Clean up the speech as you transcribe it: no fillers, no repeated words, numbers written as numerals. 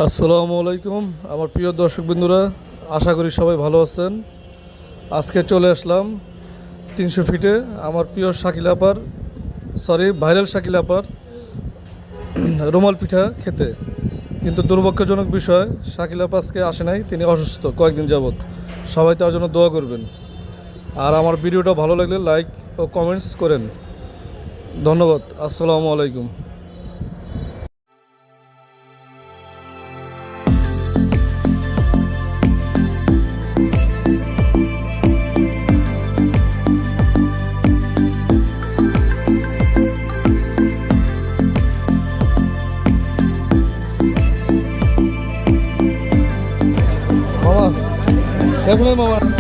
আসসালামু আলাইকুম আমার প্রিয় দর্শকবৃন্দরা, আশা করি সবাই ভালো আছেন। আজকে চলে আসলাম 300 ফিটে আমার প্রিয় ভাইরাল শাকিল আপার রুমাল পিঠা খেতে। কিন্তু দুর্ভাগ্যজনক বিষয়, শাকিল আপা আজকে আসে নাই, তিনি অসুস্থ কয়েকদিন যাবৎ। সবাই তার জন্য দোয়া করবেন। আর আমার ভিডিওটা ভালো লাগলে লাইক ও কমেন্টস করেন। ধন্যবাদ। আসসালামু আলাইকুম। মামা, শেষ নেই মামা।